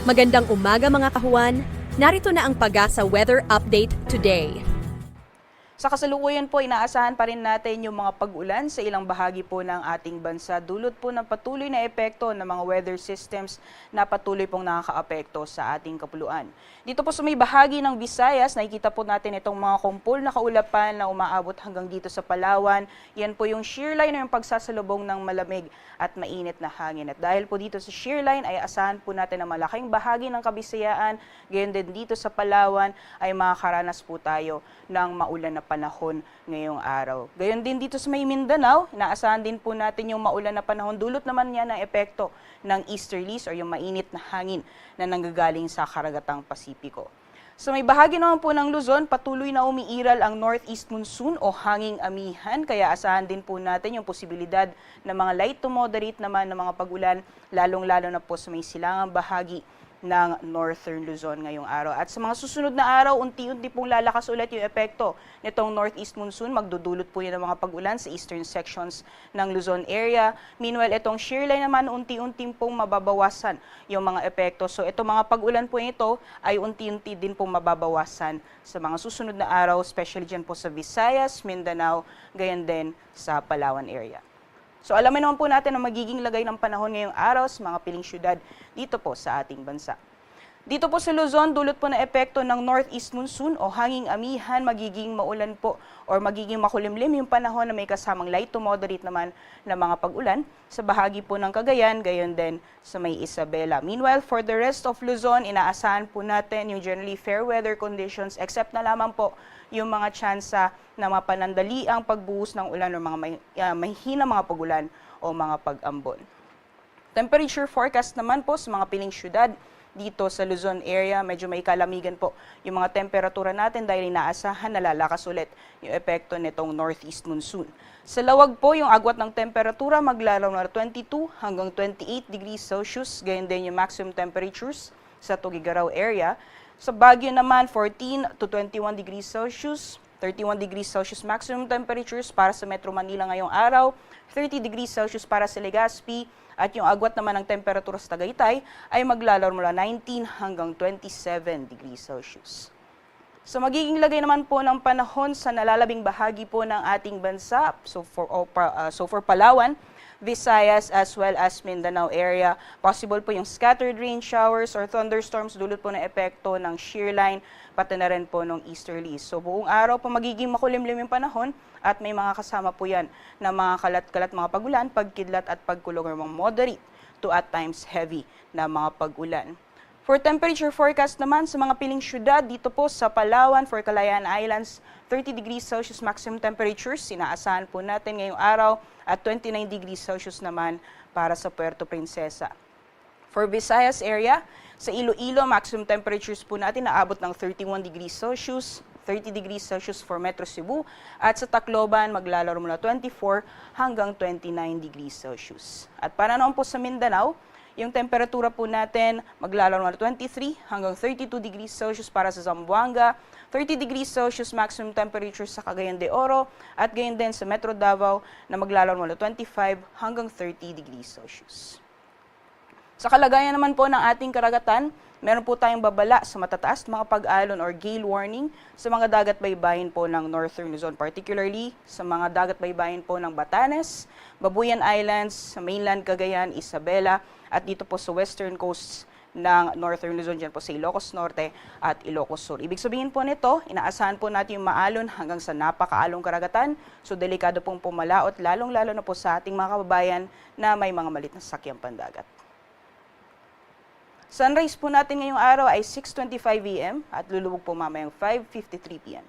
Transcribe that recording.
Magandang umaga mga kahuan. Narito na ang Pag-asa Weather Update today. Sa kasalukuyan po, inaasahan pa rin natin yung mga pag-ulan sa ilang bahagi po ng ating bansa. Dulot po ng patuloy na epekto ng mga weather systems na patuloy pong nakakaapekto sa ating kapuluan. Dito po sa may bahagi ng Visayas, nakikita po natin itong mga kumpol na kaulapan na umaabot hanggang dito sa Palawan. Yan po yung shear line o yung pagsasalubong ng malamig at mainit na hangin. At dahil po dito sa shear line ay asahan po natin na malaking bahagi ng Kabisayaan, gayon din dito sa Palawan ay makakaranas po tayo ng maulan na panahon ngayong araw. Gayon din dito sa may Mindanao, inaasahan din po natin yung maulan na panahon. Dulot naman yan ang epekto ng easterlies o yung mainit na hangin na nanggagaling sa karagatang Pasipiko. Sa may bahagi naman po ng Luzon, patuloy na umiiral ang northeast monsoon o hanging amihan, kaya asahan din po natin yung posibilidad ng mga light to moderate naman ng mga pag-ulan, lalong-lalo na po sa may silangang bahagi ng Northern Luzon ngayong araw. At sa mga susunod na araw, unti-unti pong lalakas ulit yung epekto nitong northeast monsoon. Magdudulot po yan ng mga pag-ulan sa eastern sections ng Luzon area. Meanwhile, itong shear line naman, unti-unti pong mababawasan yung mga epekto. So itong mga pag-ulan po ito ay unti-unti din pong mababawasan sa mga susunod na araw, especially dyan po sa Visayas, Mindanao, gayon din sa Palawan area. So alamin naman po natin ang magiging lagay ng panahon ngayong araw sa mga piling syudad dito po sa ating bansa. Dito po sa Luzon, dulot po na epekto ng northeast monsoon o hanging amihan, magiging maulan po or magiging makulimlim yung panahon na may kasamang light to moderate naman na mga pag-ulan sa bahagi po ng Cagayan, gayon din sa may Isabela. Meanwhile, for the rest of Luzon, inaasahan po natin yung generally fair weather conditions except na lamang po yung mga tsansa na mapanandali ang pagbuhos ng ulan o mga mahihina mga pag-ulan o mga pag-ambon. Temperature forecast naman po sa mga piling syudad dito sa Luzon area, medyo may kalamigan po yung mga temperatura natin dahil inaasahan na lalakas ulit yung epekto nitong northeast monsoon. Sa lawag po, yung agwat ng temperatura maglalaro na 22 hanggang 28 degrees Celsius, gayon din yung maximum temperatures sa Tugigaraw area. Sa Baguio naman, 14 to 21 degrees Celsius, 31 degrees Celsius maximum temperatures para sa Metro Manila ngayong araw, 30 degrees Celsius para sa Legazpi, at yung agwat naman ng temperatura sa Tagaytay ay maglalaro mula 19 hanggang 27 degrees Celsius. So magiging lagay naman po ng panahon sa nalalabing bahagi po ng ating bansa, so for Palawan, Visayas as well as Mindanao area. Possible po yung scattered rain showers or thunderstorms dulot po ng epekto ng shear line, pati na rin po ng easterlies. So buong araw po magiging makulimlim yung panahon at may mga kasama po yan na mga kalat-kalat mga pag-ulan, pagkidlat at pagkulog ng mga moderate to at times heavy na mga pag-ulan. For temperature forecast naman sa mga piling syudad dito po sa Palawan, for Calayan Islands, 30 degrees Celsius maximum temperatures, sinaasahan po natin ngayong araw at 29 degrees Celsius naman para sa Puerto Princesa. For Visayas area, sa Iloilo, maximum temperatures po natin naabot ng 31 degrees Celsius, 30 degrees Celsius for Metro Cebu, at sa Tacloban, maglalaro mula 24 hanggang 29 degrees Celsius. At para naman po sa Mindanao, yung temperatura po natin maglalaro na 23 hanggang 32 degrees Celsius para sa Zamboanga, 30 degrees Celsius maximum temperature sa Cagayan de Oro, at gayon din sa Metro Davao na maglalaro na 25 hanggang 30 degrees Celsius. Sa kalagayan naman po ng ating karagatan, meron po tayong babala sa matataas mga pag-alon or gale warning sa mga dagat baybayin po ng Northern Luzon, particularly sa mga dagat baybayin po ng Batanes, Babuyan Islands, sa mainland Cagayan, Isabela, at dito po sa western coasts ng Northern Luzon, dyan po sa Ilocos Norte at Ilocos Sur. Ibig sabihin po nito, inaasahan po natin yung maalon hanggang sa napakaalong karagatan, so delikado pong pumalaot, lalong-lalo na po sa ating mga kababayan na may mga malit na sasakyang pandagat. Sunrise po natin ngayong araw ay 6:25 AM at lulubog po mamayang 5:53 PM.